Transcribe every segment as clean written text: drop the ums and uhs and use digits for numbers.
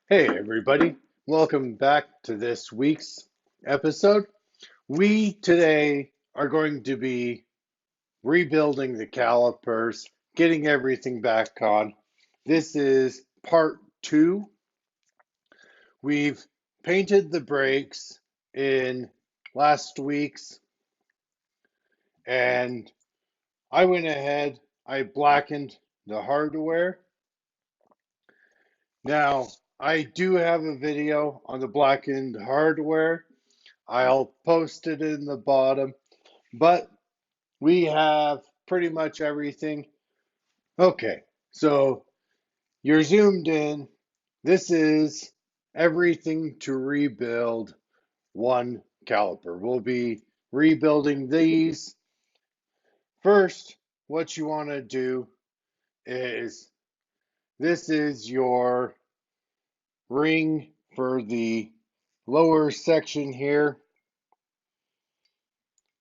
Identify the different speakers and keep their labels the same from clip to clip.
Speaker 1: Hey everybody, welcome back to this week's episode. We today are going to be rebuilding the calipers, getting everything back on. This is part two. We've painted the brakes in last week's, and I went ahead, I blackened the hardware. Now, I do have a video on the blackened hardware. I'll post it in the bottom, but we have pretty much everything. Okay, so you're zoomed in. This is everything to rebuild one caliper. We'll be rebuilding these. First, what you want to do is this is your ring for the lower section here.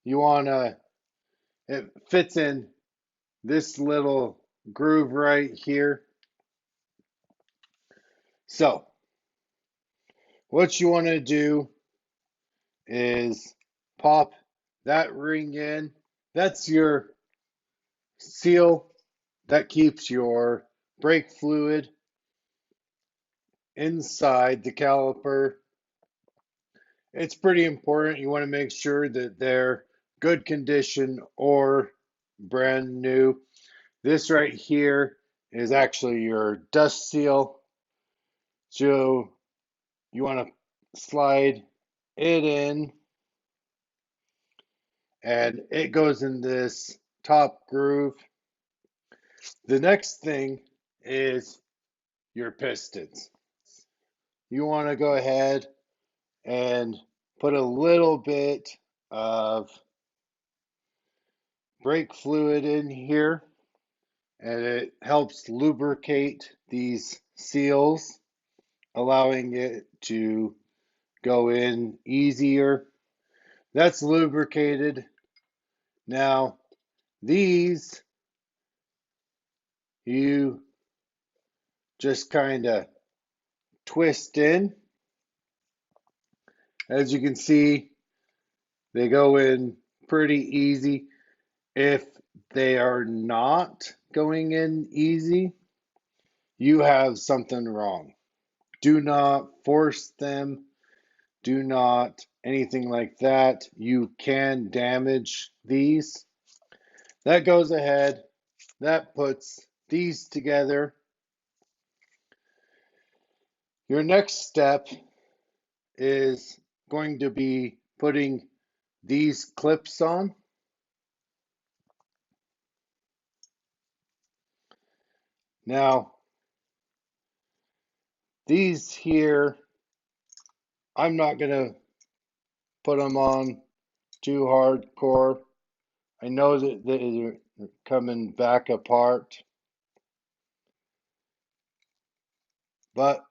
Speaker 1: You want to, it fits in this little groove right here. So what you want to do is pop that ring in. That's your seal that keeps your brake fluid inside the caliper. It's pretty important. You want to make sure that they're good condition or brand new. This right here is actually your dust seal. So you want to slide it in, and it goes in this top groove. The next thing is your pistons. You want to go ahead and put a little bit of brake fluid in here, and it helps lubricate these seals, allowing it to go in easier. That's lubricated. Now, these you just kind of twist in. As you can see, they go in pretty easy. If they are not going in easy, you have something wrong. Do not force them. Do not anything like that. You can damage these. That goes ahead. That puts these together. Your next step is going to be putting these clips on. Now, these here, I'm not going to put them on too hardcore. I know that they're coming back apart, but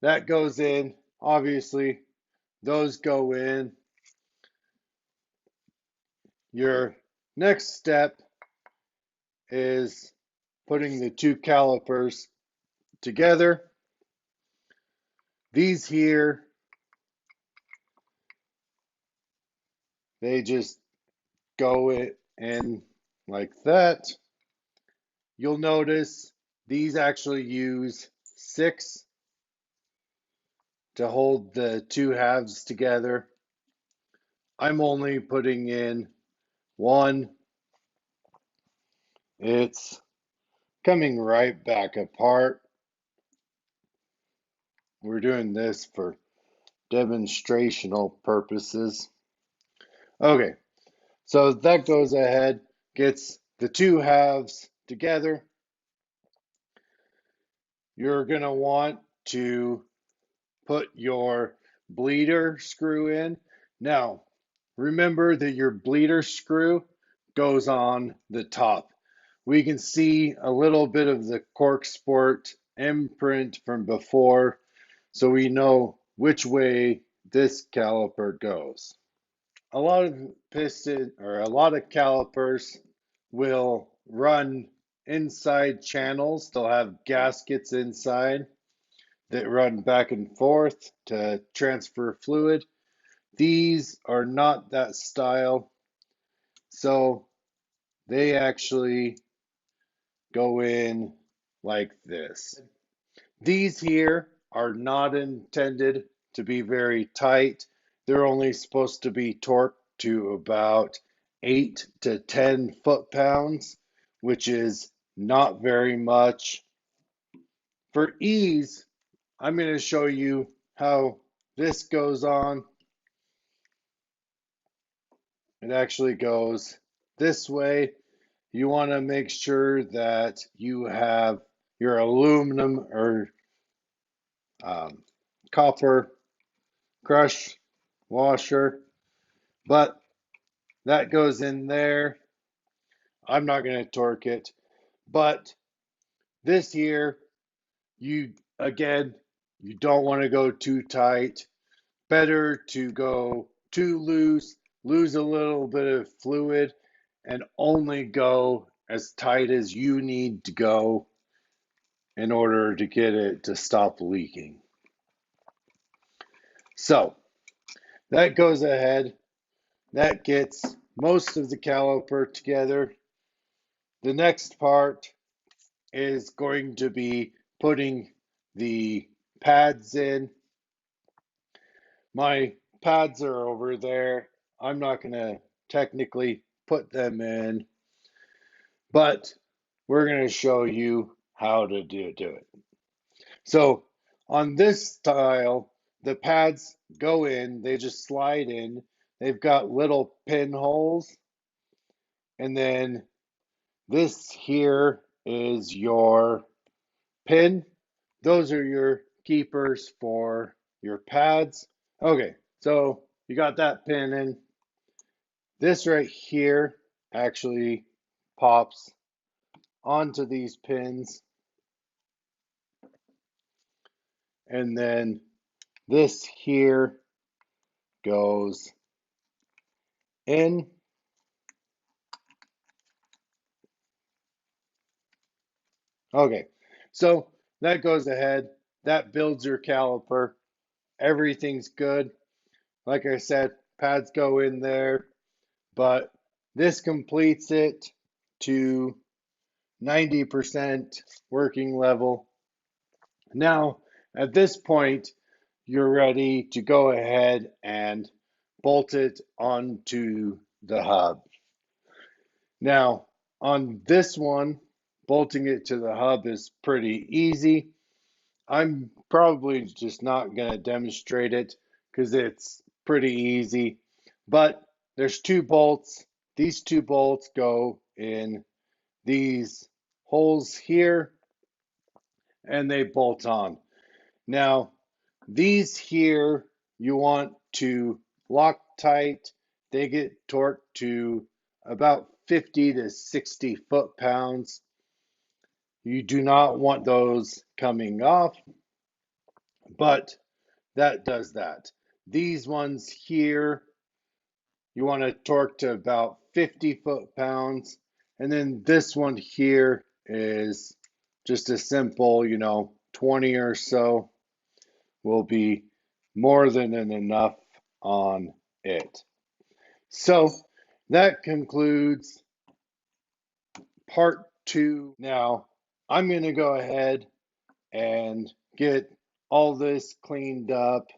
Speaker 1: that goes in. Obviously, those go in. Your next step is putting the two calipers together. These here, they just go in like that. You'll notice these actually use 6 to hold the two halves together. I'm only putting in 1. It's coming right back apart. We're doing this for demonstrational purposes. Okay, so that goes ahead, gets the two halves together. You're going to want to put your bleeder screw in. Now, remember that your bleeder screw goes on the top. We can see a little bit of the Corksport imprint from before, so we know which way this caliper goes. A lot of calipers will run inside channels. They'll have gaskets inside that run back and forth to transfer fluid. These are not that style, so they actually go in like this. These here are not intended to be very tight. They're only supposed to be torqued to about 8 to 10 foot-pounds, which is not very much. For ease, I'm going to show you how this goes on. It actually goes this way. You want to make sure that you have your aluminum or copper crush washer, but that goes in there. I'm not going to torque it, but this here, you again, you don't want to go too tight. Better to go too loose, lose a little bit of fluid, and only go as tight as you need to go in order to get it to stop leaking. So that goes ahead. That gets most of the caliper together. The next part is going to be putting the pads in. My pads are over there. I'm not going to technically put them in, but we're going to show you how to do it. So on this style, the pads go in, they just slide in. They've got little pinholes, and then this here is your pin. Those are your keepers for your pads. Okay, so you got that pin in. This right here actually pops onto these pins, and then this here goes in. Okay, so that goes ahead. That builds your caliper. Everything's good. Like I said, pads go in there, but this completes it to 90% working level. Now, at this point, you're ready to go ahead and bolt it onto the hub. Now, on this one, bolting it to the hub is pretty easy. I'm probably just not going to demonstrate it because it's pretty easy. But there's two bolts. These two bolts go in these holes here and they bolt on. Now, these here you want to lock tight. They get torqued to about 50 to 60 foot-pounds. You do not want those coming off, but that does that. These ones here, you want to torque to about 50 foot-pounds. And then this one here is just a simple, 20 or so will be more than enough on it. So that concludes part 2. Now I'm going to go ahead and get all this cleaned up